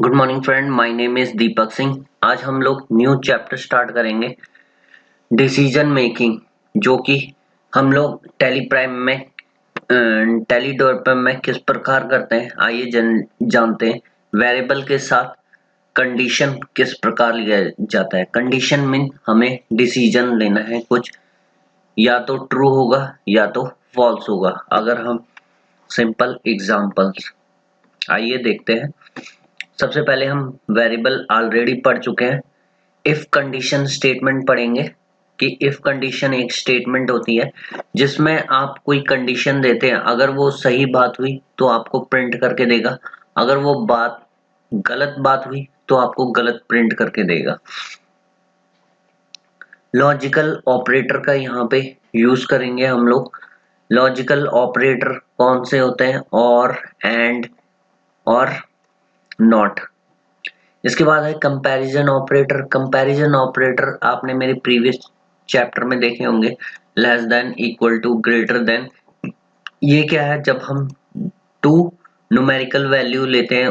Good morning friend, my name is Deepak Singh. आज हम लोग न्यू चैप्टर स्टार्ट करेंगे, डिसीजन मेकिंग, जो कि हम लोग टैली डेवलपर में किस प्रकार करते हैं। आइए जानते हैं। वेरिएबल के साथ कंडीशन किस प्रकार लिया जाता है। कंडीशन मीन हमें डिसीजन लेना है, कुछ या तो ट्रू होगा या तो फॉल्स होगा। अगर हम सिंपल एग्जांपल्स आइए देखते हैं। सबसे पहले हम वेरिएबल ऑलरेडी पढ़ चुके हैं। इफ कंडीशन स्टेटमेंट पढ़ेंगे कि इफ कंडीशन एक स्टेटमेंट होती है जिसमें आप कोई कंडीशन देते हैं। अगर वो सही बात हुई तो आपको प्रिंट करके देगा, अगर वो बात गलत बात हुई तो आपको गलत प्रिंट करके देगा। लॉजिकल ऑपरेटर का यहाँ पे यूज करेंगे हम लोग। लॉजिकल ऑपरेटर कौन से होते हैं? और, एंड और नॉट। इसके बाद है कंपैरिजन ऑपरेटर। कंपैरिजन ऑपरेटर आपने मेरे प्रीवियस चैप्टर में देखे होंगे, less than, equal to, greater than. ये क्या है? जब हम टू न्यूमेरिकल वैल्यू लेते हैं,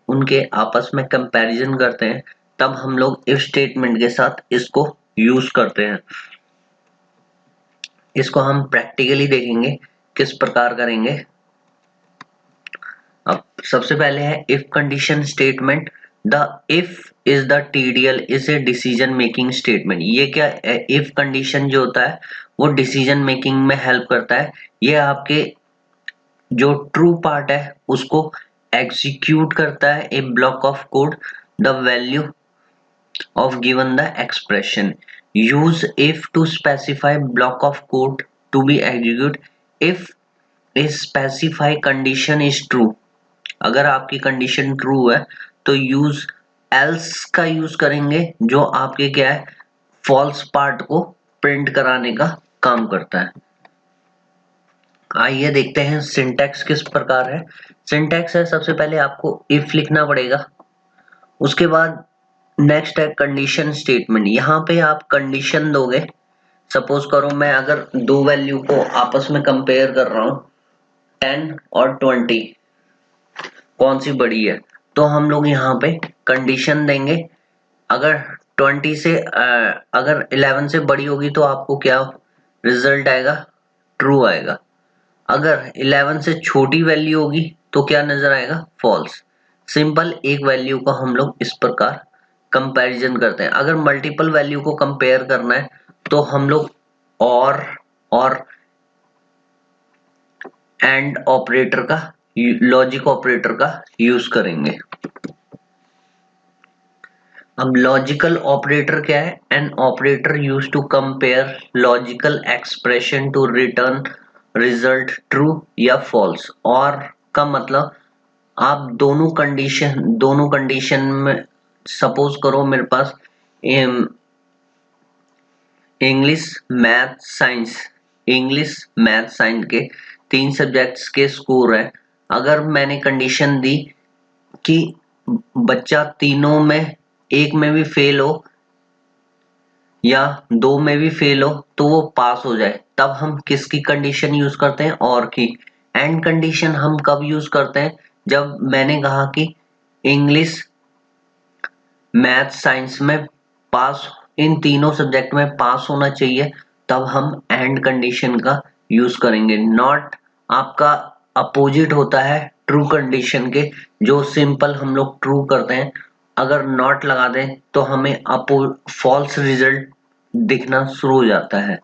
उनके आपस में कंपैरिजन करते हैं, तब हम लोग इफ स्टेटमेंट के साथ इसको यूज करते हैं। इसको हम प्रैक्टिकली देखेंगे किस प्रकार करेंगे। अब सबसे पहले है if condition statement. The if is the TDL is a decision making statement. ये क्या है? इफ कंडीशन जो होता है वो डिसीजन मेकिंग में हेल्प करता है। ये आपके जो ट्रू पार्ट है उसको एग्जीक्यूट करता है। A block of code, the value of given the expression. Use if to specify block of code to be executed if a specified condition is true. अगर आपकी कंडीशन ट्रू है तो use else का use करेंगे, जो आपके क्या है, फॉल्स पार्ट को प्रिंट कराने का काम करता है। आइए देखते हैं सिंटैक्स किस प्रकार है। सिंटैक्स है, सबसे पहले आपको इफ लिखना पड़ेगा, उसके बाद नेक्स्ट है कंडीशन स्टेटमेंट। यहाँ पे आप कंडीशन दोगे। सपोज करो मैं अगर दो वैल्यू को आपस में कंपेयर कर रहा हूँ, 10 और 20, कौन सी बड़ी है, तो हम लोग यहाँ पे कंडीशन देंगे। अगर 11 से बड़ी होगी तो आपको क्या रिजल्ट आएगा? ट्रू आएगा। अगर 11 से छोटी वैल्यू होगी तो क्या नजर आएगा? फॉल्स। सिंपल एक वैल्यू को हम लोग इस प्रकार कंपैरिजन करते हैं। अगर मल्टीपल वैल्यू को कंपेयर करना है तो हम लोग और एंड ऑपरेटर का, लॉजिक ऑपरेटर का यूज करेंगे। अब लॉजिकल ऑपरेटर क्या है? An operator use to compare logical expression to return result true या फॉल्स। और का मतलब आप दोनों कंडीशन में, सपोज करो मेरे पास इंग्लिश मैथ साइंस के 3 सब्जेक्ट्स के स्कोर है। अगर मैंने कंडीशन दी कि बच्चा तीनों में एक में भी फेल हो या 2 में भी फेल हो तो वो पास हो जाए, तब हम किसकी कंडीशन यूज करते हैं? और की। एंड कंडीशन हम कब यूज करते हैं? जब मैंने कहा कि इंग्लिश मैथ साइंस में पास, इन तीनों सब्जेक्ट में पास होना चाहिए, तब हम एंड कंडीशन का यूज करेंगे। नॉट आपका अपोजिट होता है ट्रू कंडीशन के, जो सिंपल हम लोग ट्रू करते हैं। अगर नॉट लगा दें तो हमें फॉल्स रिजल्ट दिखना शुरू हो जाता है।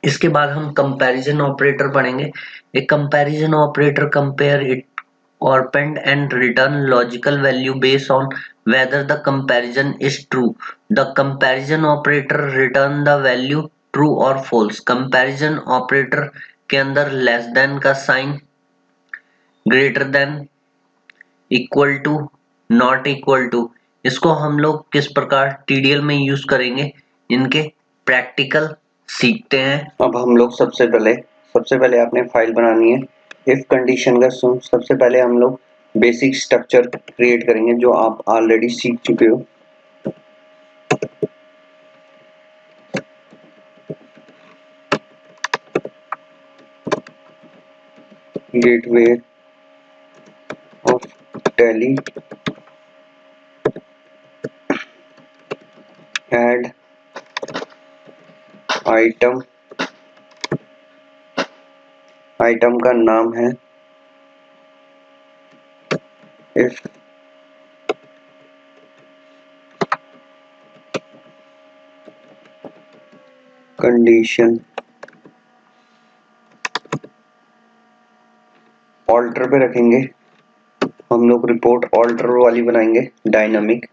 इसके बाद हम कंपैरिजन ऑपरेटर पढ़ेंगे। एक comparison operator compare it or append and return logical value based on whether the comparison is true. The comparison operator return the value true or false. Comparison operator के अंदर less than का sign, greater than, equal to, not equal to, इसको हम लोग किस प्रकार TDL में use करेंगे, इनके प्रैक्टिकल सीखते हैं। अब हम लोग सबसे पहले आपने फाइल बनानी है। इफ कंडीशन का सबसे पहले हम लोग बेसिक स्ट्रक्चर क्रिएट करेंगे, जो आप ऑलरेडी सीख चुके हो। Gateway of tally add item, item का नाम है इफ कंडीशन, ऑल्टर पे रखेंगे हम लोग, रिपोर्ट ऑल्टर वाली बनाएंगे डायनामिक,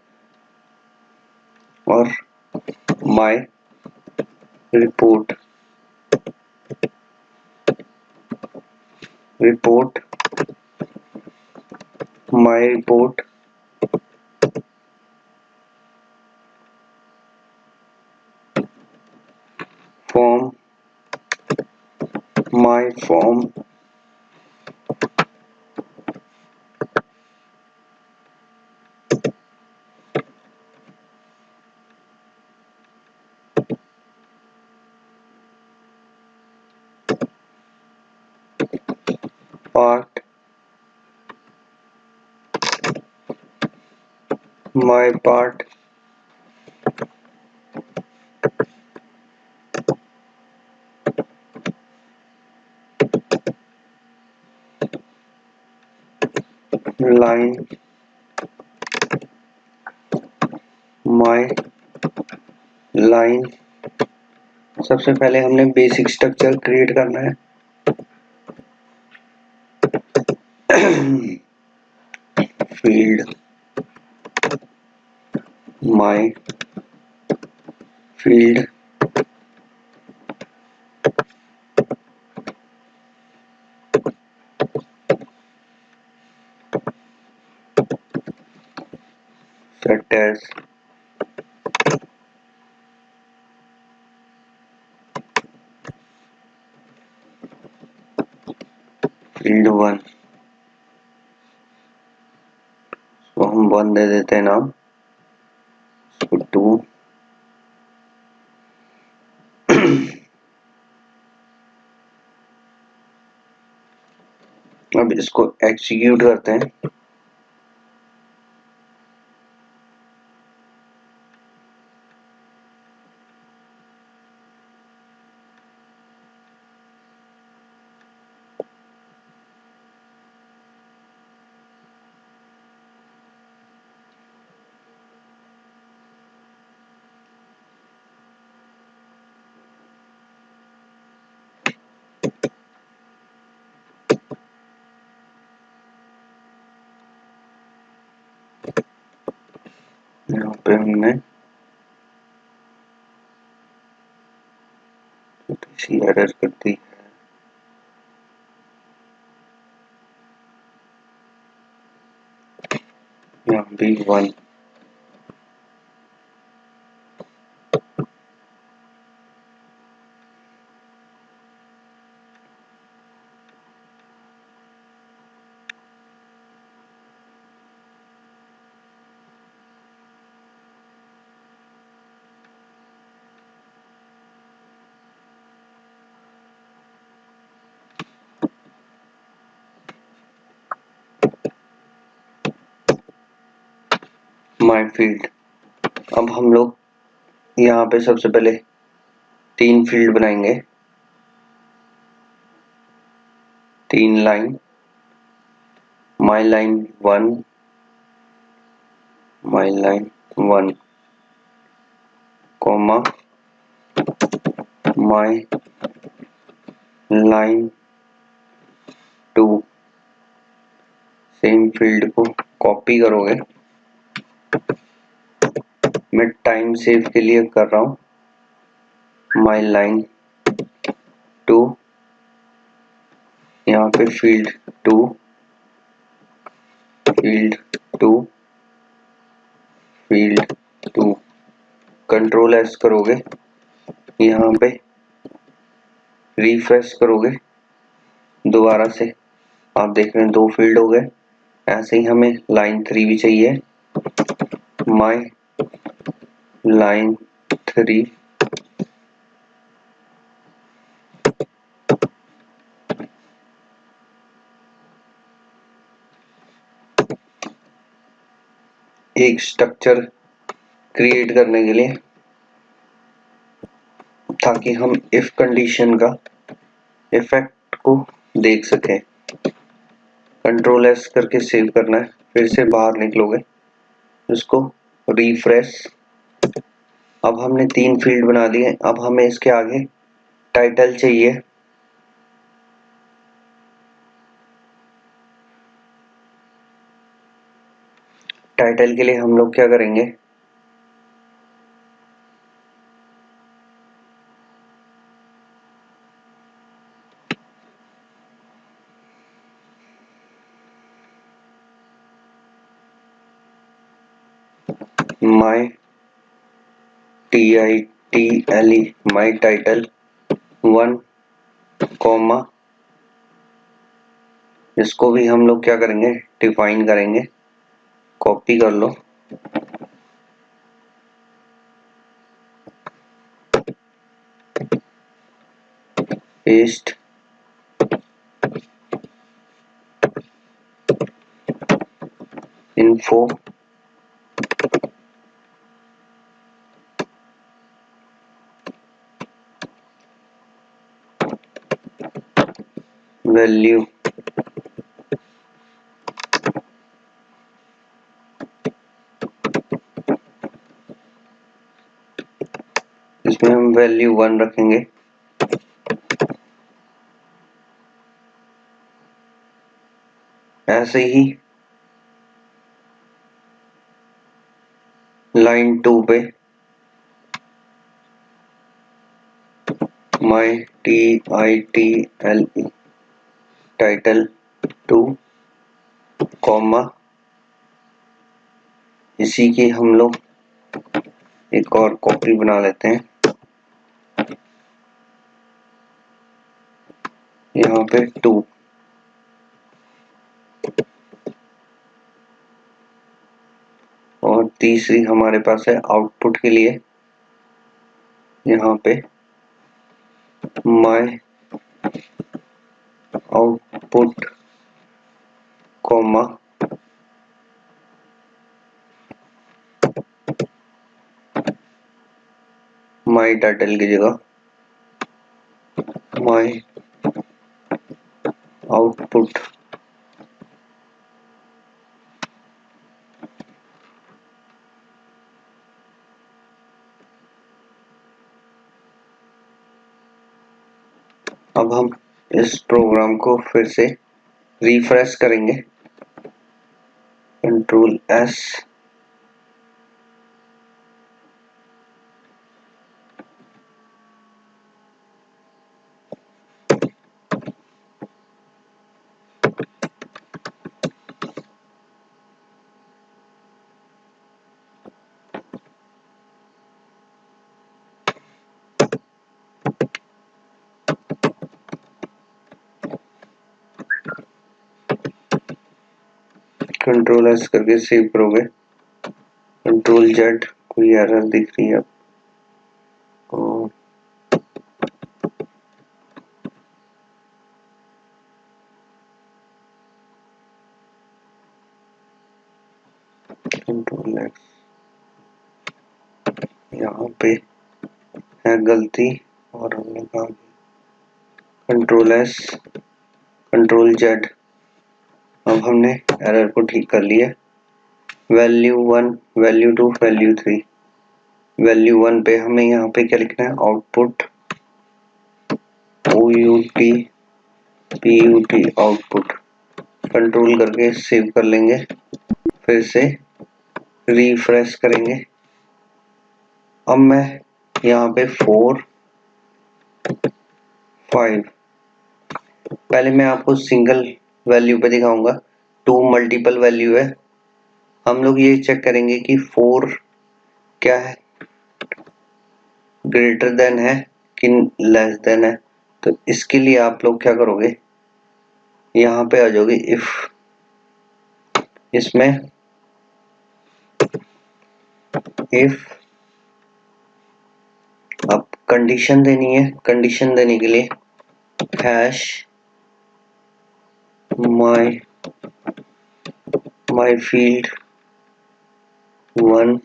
और my report, report my report form, my form, part my part, line my line. सबसे पहले हमने बेसिक स्ट्रक्चर क्रिएट करना है। Field my field set as field 1, तो हम 1 दे देते हैं नाम, 2, अब इसको एग्जीक्यूट करते हैं। यहाँ पे हमने सी एरर कर दी, यहाँ भी 1, माय फील्ड। अब हम लोग यहाँ पे सबसे पहले 3 फील्ड बनाएंगे, 3 line, my line 1, my line 1, comma my line 2। Same field को कॉपी करोगे, मैं टाइम सेव के लिए कर रहा हूँ, माय लाइन 2, यहाँ पे field 2, field 2, field 2, control S करोगे, यहाँ पे रिफ्रेश करोगे, दोबारा से आप देख रहे हैं 2 फील्ड हो गए। ऐसे ही हमें लाइन 3 भी चाहिए, माय लाइन 3, एक स्ट्रक्चर क्रिएट करने के लिए, ताकि हम इफ कंडीशन का इफेक्ट को देख सकें। कंट्रोल एस करके सेव करना है, फिर से बाहर निकलोगे, इसको रिफ्रेश। अब हमने 3 फील्ड बना लिए। अब हमें इसके आगे टाइटल चाहिए। टाइटल के लिए हम लोग क्या करेंगे, माई TITLE माई टाइटल 1, इसको भी हम लोग क्या करेंगे, डिफाइन करेंगे। कॉपी कर लो, पेस्ट, इन्फो, वैल्यू, इसमें हम वैल्यू 1 रखेंगे। ऐसे ही लाइन 2 पे माई TITLE टाइटल 2, इसी की हम लोग एक और कॉपी बना लेते हैं। यहाँ पे 2, और तीसरी हमारे पास है आउटपुट के लिए, यहाँ पे माई आउटपुट, माई टाइटल की जगह माई आउटपुट। अब हम इस प्रोग्राम को फिर से रिफ्रेश करेंगे, कंट्रोल एस, कंट्रोल एस करके सेव करोगे। कंट्रोल जेड, कोई एरर दिख रही है आपको? कंट्रोल एक्स, यहाँ पे है गलती और हमने कहा कंट्रोल एस, कंट्रोल जेड। अब हमने एरर को ठीक कर लिया। Value 1, value 2, value 3। वैल्यू 1 पे हमें यहाँ पे क्या लिखना है, आउटपुट, OUTPUT आउटपुट। कंट्रोल करके सेव कर लेंगे, फिर से रिफ्रेश करेंगे। अब मैं यहाँ पे 4, 5, पहले मैं आपको सिंगल वैल्यू पे दिखाऊंगा। 2 मल्टीपल वैल्यू है, हम लोग ये चेक करेंगे कि 4 क्या है, ग्रेटर देन है कि लेस देन है। तो इसके लिए आप लोग क्या करोगे, यहाँ पे आ जाओगे इफ, इसमें इफ अब कंडीशन देनी है। कंडीशन देने के लिए हैश माई फील्ड 1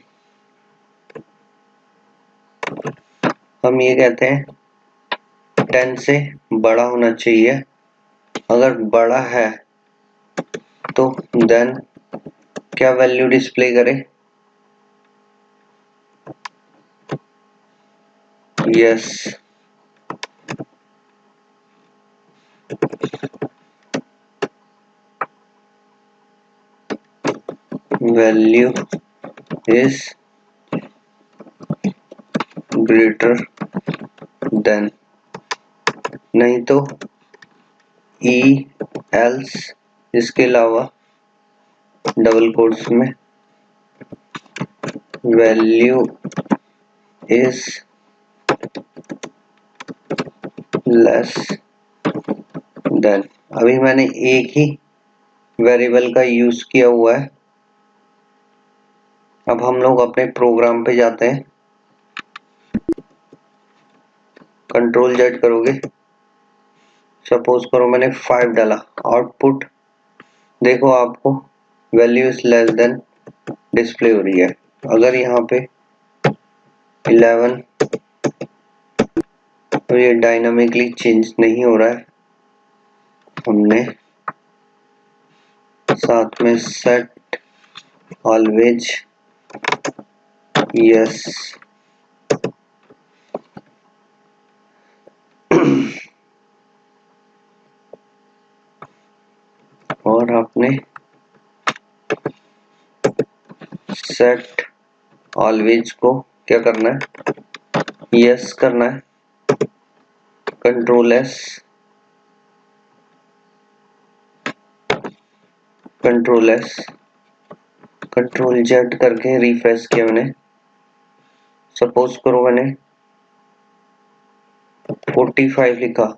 हम ये कहते हैं 10 से बड़ा होना चाहिए। अगर बड़ा है तो देन क्या वैल्यू डिस्प्ले करे? Yes, value is greater than, नहीं तो एल्स, इसके अलावा डबल कोट्स में वैल्यू इज लेस देन। अभी मैंने एक ही वेरिएबल का यूज किया हुआ है। अब हम लोग अपने प्रोग्राम पे जाते हैं, कंट्रोल जेड करोगे, सपोज करो मैंने 5 डाला, आउटपुट देखो आपको value is less than display हो रही है। अगर यहाँ पे 11 तो ये डायनामिकली चेंज नहीं हो रहा है, हमने साथ में सेट ऑलवेज यस और आपने सेट ऑलवेज को क्या करना है? यस करना है। Control S, control S, control Z करके रिफ्रेश किया मैंने। सपोज करो मैंने 45 लिखा,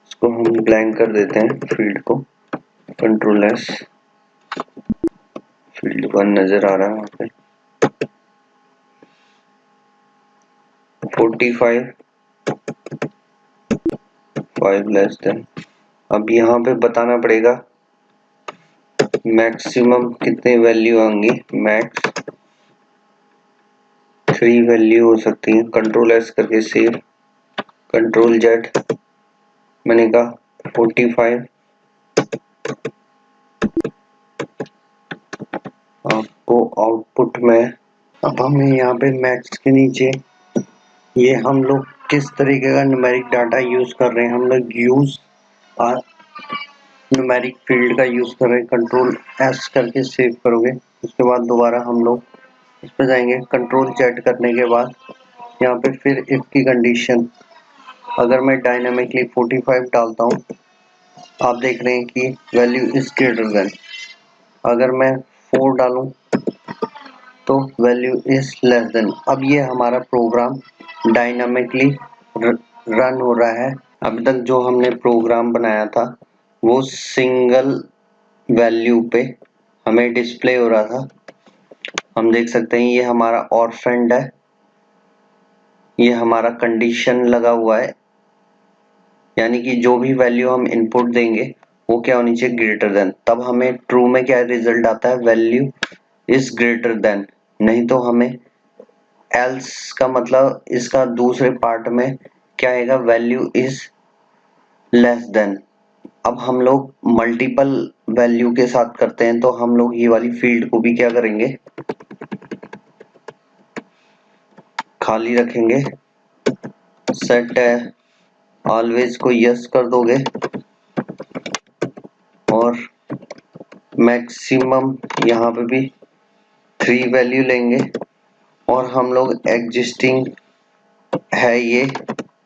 इसको हम ब्लैंक कर देते हैं फील्ड को। कंट्रोल एस, फील्ड 1 नजर आ रहा है वहां पे। 45 5 लेस देन। अब यहाँ पे बताना पड़ेगा मैक्सिमम कितने वैल्यू आएंगी। मैक्स 3 वैल्यू हो सकती है। कंट्रोल एस करके सेव, कंट्रोल जेड, मैंने कहा 45। आपको आउटपुट में अब हमें यहाँ पे मैक्स के नीचे ये हम लोग किस तरीके का न्यूमेरिक डाटा यूज कर रहे हैं, हम लोग यूज न्यूमेरिक फील्ड का यूज कर रहे हैं। कंट्रोल एस करके सेव करोगे, उसके बाद दोबारा हम लोग इस पर जाएंगे। कंट्रोल जेड करने के बाद यहाँ पे फिर इफ की कंडीशन, अगर मैं डायनामिकली 45 डालता हूँ, आप देख रहे हैं कि वैल्यू इज ग्रेटर देन। अगर मैं 4 डालूं तो वैल्यू इज लेस देन। अब ये हमारा प्रोग्राम डायनामिकली रन हो रहा है। अभी तक जो हमने प्रोग्राम बनाया था वो सिंगल वैल्यू पे हमें डिस्प्ले हो रहा था। हम देख सकते हैं ये हमारा और फ्रेंड है, ये हमारा कंडीशन लगा हुआ है, यानी कि जो भी वैल्यू हम इनपुट देंगे वो क्या होनी चाहिए? Greater than. तब हमें ट्रू में क्या रिजल्ट आता है? Value is greater than. नहीं तो हमें एल्स का मतलब इसका दूसरे पार्ट में क्या आएगा? Value is less than. अब हम लोग मल्टीपल वैल्यू के साथ करते हैं तो हम लोग ये वाली फील्ड को भी क्या करेंगे? खाली रखेंगे। सेट है ऑलवेज को यस कर दोगे और मैक्सिमम यहाँ पे भी 3 वैल्यू लेंगे और हम लोग एग्जिस्टिंग है ये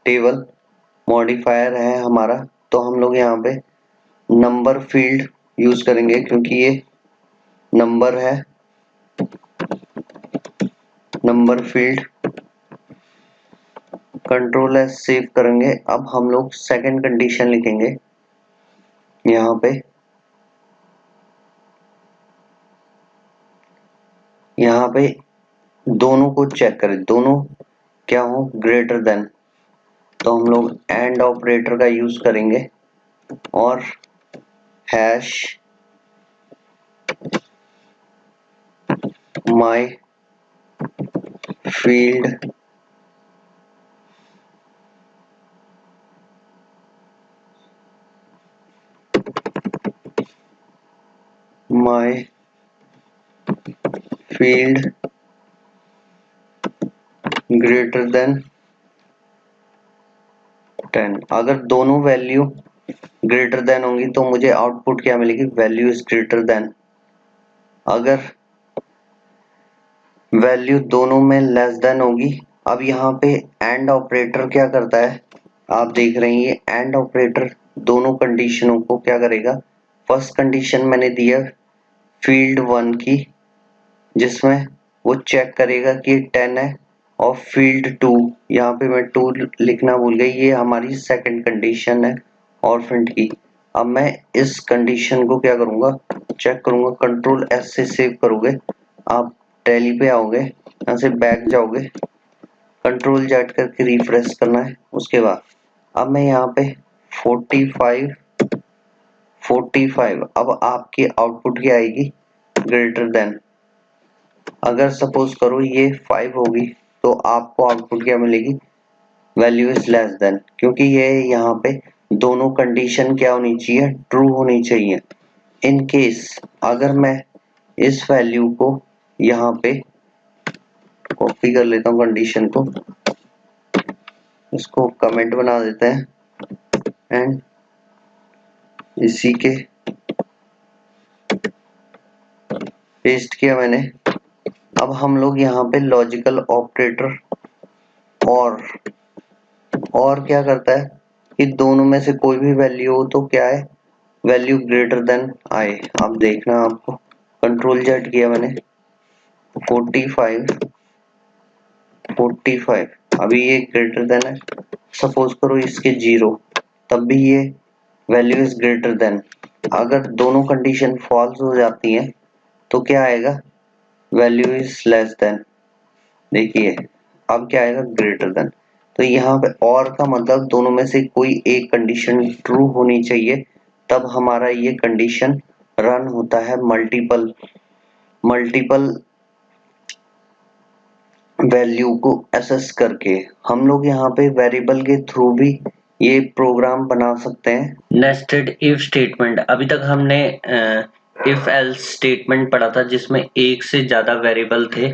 टेबल मॉडिफायर है हमारा, तो हम लोग यहाँ पे नंबर फील्ड यूज करेंगे क्योंकि ये नंबर है। Number field, control S save करेंगे। अब हम लोग सेकंड कंडीशन लिखेंगे यहाँ पे यहाँ पे दोनों को चेक करें, दोनों क्या हो ग्रेटर देन, तो हम लोग एंड ऑपरेटर का यूज करेंगे और hash my field my field greater than 10। अगर दोनों वैल्यू ग्रेटर देन होंगी तो मुझे आउटपुट क्या मिलेगी, वैल्यू इज ग्रेटर देन। अगर वैल्यू दोनों में लेस देन होगी, अब यहाँ पे एंड ऑपरेटर क्या करता है, आप देख रहे हैं ये एंड ऑपरेटर दोनों कंडीशनों को क्या करेगा। फर्स्ट कंडीशन मैंने दिया फील्ड 1 की, जिसमें वो चेक करेगा कि 10 है, और फील्ड 2, यहाँ पे मैं 2 लिखना भूल गई, ये हमारी सेकंड कंडीशन है ऑरफेंट की। अब मैं इस कंडीशन को क्या करूंगा, चेक करूंगा, कंट्रोल एस से सेव करोगे, आप टैली पे आओगे, यहाँ से बैक जाओगे, कंट्रोल जेड करके रिफ्रेश करना है। उसके बाद अब मैं यहाँ पे 45 अब आपकी आउटपुट क्या आएगी, ग्रेटर देन। अगर सपोज करो ये 5 होगी तो आपको आउटपुट क्या मिलेगी, वैल्यू इज लेस देन, क्योंकि ये यहाँ पे दोनों कंडीशन क्या होनी चाहिए, ट्रू होनी चाहिए। इन केस अगर मैं इस वैल्यू को यहाँ पे कॉपी कर लेता हूँ कंडीशन को, इसको कमेंट बना देते हैं एंड इसी के पेस्ट किया मैंने। अब हम लोग यहाँ पे लॉजिकल ऑपरेटर और क्या करता है कि दोनों में से कोई भी वैल्यू हो तो क्या है, वैल्यू ग्रेटर देन आए। अब देखना आपको, कंट्रोल जेड किया मैंने, 45 अभी ये ग्रेटर देन है। सपोज करो इसके 0, तब भी ये वैल्यू इज ग्रेटर देन। अगर दोनों कंडीशन फॉल्स हो जाती हैं तो क्या आएगा, वैल्यू इज लेस देन। देखिए अब क्या आएगा, ग्रेटर देन। तो यहाँ पे और का मतलब दोनों में से कोई एक कंडीशन ट्रू होनी चाहिए, तब हमारा ये कंडीशन रन होता है। मल्टीपल वैल्यू को एसेस करके हम लोग यहाँ पे वेरिएबल के थ्रू भी ये प्रोग्राम बना सकते हैं। नेस्टेड इफ स्टेटमेंट, अभी तक हमने इफ एल्स स्टेटमेंट पढ़ा था जिसमें एक से ज्यादा वेरिएबल थे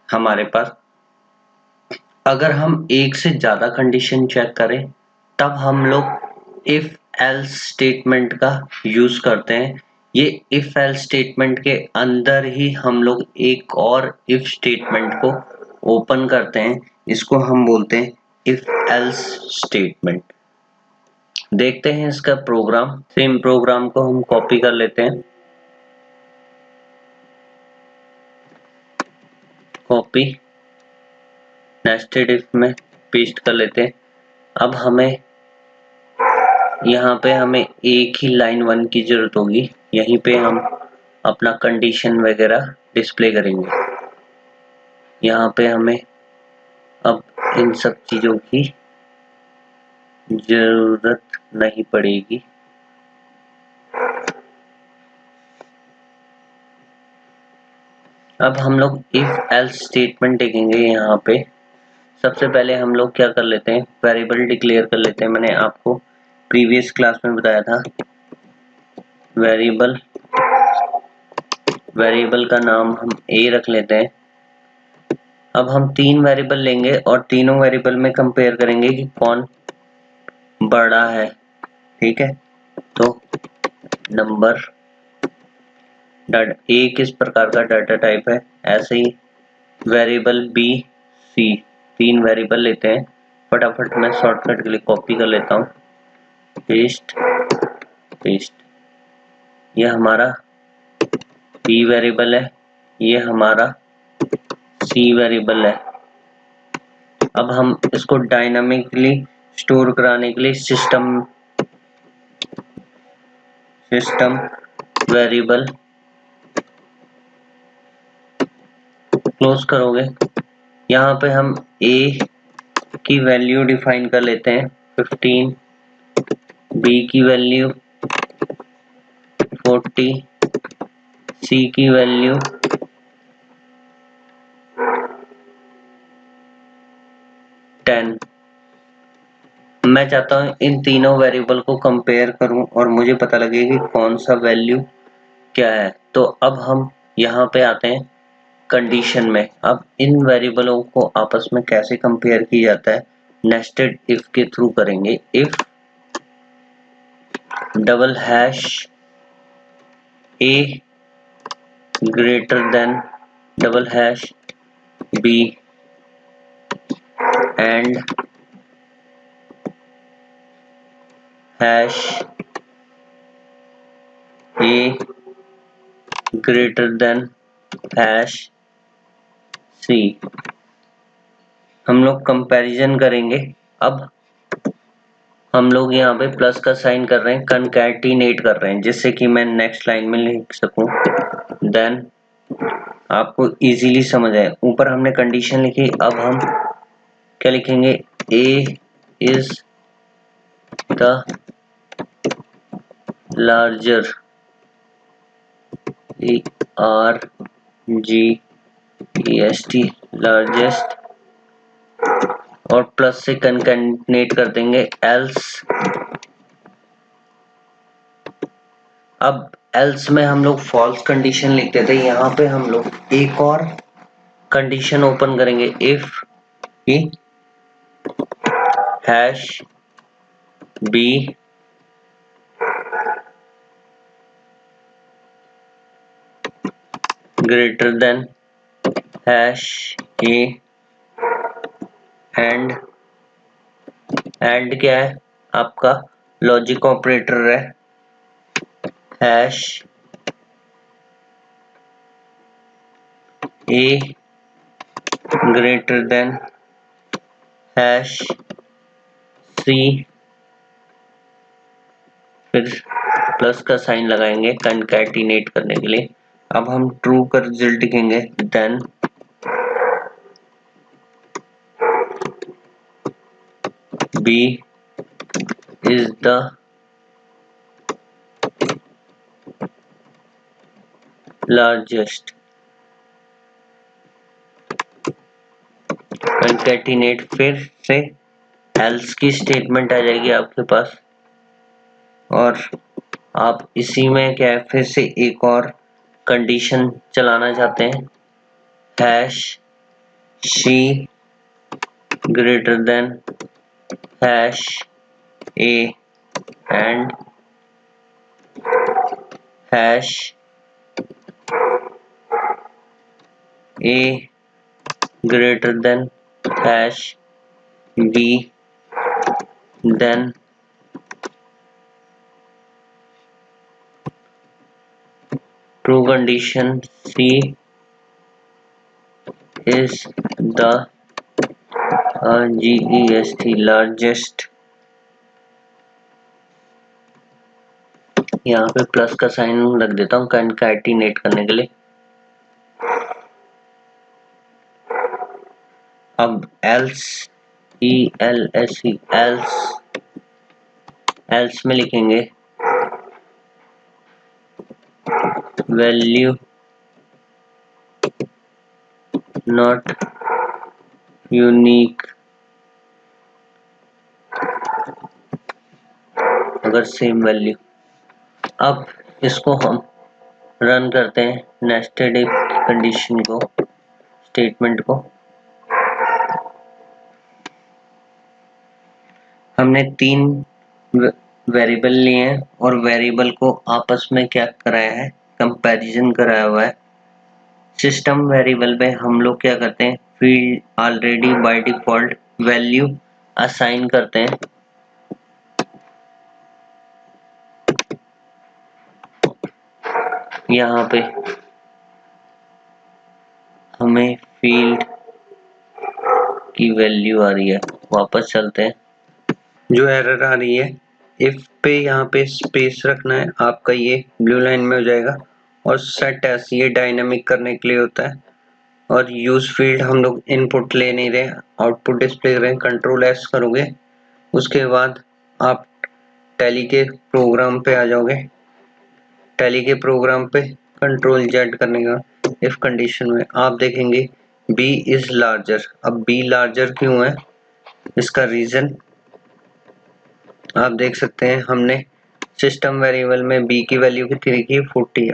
हमारे पास। अगर हम एक से ज्यादा कंडीशन चेक करें तब हम लोग इफ एल्स स्टेटमेंट का यूज करते हैं। ये इफ एल्स स्टेटमेंट के अंदर ही हम लोग एक और इफ स्टेटमेंट को ओपन करते हैं, इसको हम बोलते हैं इफ एल्स स्टेटमेंट। देखते हैं इसका प्रोग्राम। सेम प्रोग्राम को हम कॉपी कर लेते हैं, कॉपी नेस्टेड इफ में पेस्ट कर लेते हैं। अब हमें यहाँ पे हमें एक ही लाइन 1 की जरूरत होगी, यहीं पे हम अपना कंडीशन वगैरह डिस्प्ले करेंगे। यहाँ पे हमें अब इन सब चीजों की जरूरत नहीं पड़ेगी। अब हम लोग इफ एल्स स्टेटमेंट देखेंगे। यहाँ पे सबसे पहले हम लोग क्या कर लेते हैं, वेरिएबल डिक्लेयर कर लेते हैं। मैंने आपको प्रीवियस क्लास में बताया था, वेरिएबल का नाम हम a रख लेते हैं। अब हम 3 वेरिएबल लेंगे और तीनों वेरिएबल में कंपेयर करेंगे कि कौन बड़ा है, ठीक है। तो नंबर a किस प्रकार का डाटा टाइप है, ऐसे ही वेरिएबल b c, 3 वेरिएबल लेते हैं। फटाफट मैं शॉर्टकट के लिए कॉपी कर लेता हूँ, पेस्ट। ये हमारा b वेरिएबल है, ये हमारा c वेरिएबल है। अब हम इसको डायनामिकली स्टोर कराने के लिए सिस्टम वेरिएबल क्लोज करोगे, यहाँ पे हम a की वैल्यू डिफाइन कर लेते हैं 15, b की वैल्यू 40, c की वैल्यू 10। मैं चाहता हूँ इन तीनों वेरिएबल को कंपेयर करूं और मुझे पता लगे कि कौन सा वैल्यू क्या है। तो अब हम यहाँ पे आते हैं कंडीशन में। अब इन वेरिएबलों को आपस में कैसे कंपेयर किया जाता है, नेस्टेड इफ के थ्रू करेंगे। If double hash a greater than double hash b and hash a greater than hash c। हम लोग कंपैरिजन करेंगे। अब हम लोग यहाँ पे प्लस का साइन कर रहे हैं, कनकैटिनेट कर रहे हैं, जिससे कि मैं नेक्स्ट लाइन में लिख सकूं, देन आपको इजीली समझ आए। ऊपर हमने कंडीशन लिखी, अब हम क्या लिखेंगे, a is the larger, LARGEST largest, और प्लस से कनकैटिनेट कर देंगे एल्स। अब एल्स में हम लोग फॉल्स कंडीशन लिखते थे, यहाँ पे हम लोग एक और कंडीशन ओपन करेंगे, if hash be greater than hash A and क्या है आपका लॉजिक ऑपरेटर है, hash A greater than hash सी, फिर प्लस का साइन लगाएंगे कनकैटिनेट करने के लिए। अब हम ट्रू का रिजल्ट लिखेंगे, then b is the largest, concatenate, फिर से एल्स की स्टेटमेंट आ जाएगी आपके पास, और आप इसी में क्या है फिर से एक और कंडीशन चलाना चाहते हैं, hash C greater than hash A and hash A greater than hash B, then true condition C is the GEST largest, यहाँ पे प्लस का साइन लग देता हूँ कनकैटिनेट करने के लिए। अब else ELSE else में लिखेंगे वैल्यू नॉट यूनिक अगर सेम वैल्यू। अब इसको हम रन करते हैं नेस्टेड इफ कंडीशन को, स्टेटमेंट को। हमने 3 वेरिएबल लिए हैं और वेरिएबल को आपस में क्या कराया है, कंपैरिजन कराया हुआ है। सिस्टम वेरिएबल में हम लोग क्या करते हैं, field already by default value assign करते हैं। यहाँ पे हमें फील्ड की वैल्यू आ रही है, वापस चलते हैं। जो एरर आ रही है, इफ पे यहाँ पे स्पेस रखना है, आपका ये ब्लू लाइन में हो जाएगा, और सेट एस ये डायनामिक करने के लिए होता है। और यूज फील्ड हम लोग इनपुट ले नहीं रहे, आउटपुट डिस्प्ले कर रहे हैं। कंट्रोल एस करोगे, उसके बाद आप टैली के प्रोग्राम पे आ जाओगे। टैली के प्रोग्राम पे कंट्रोल जेड करने का इफ कंडीशन में आप देखेंगे b इज लार्जर। अब b लार्जर क्यों है, इसका रीजन आप देख सकते हैं। हमने सिस्टम वेरिएबल में b की वैल्यू कितनी रखी है, 40 है।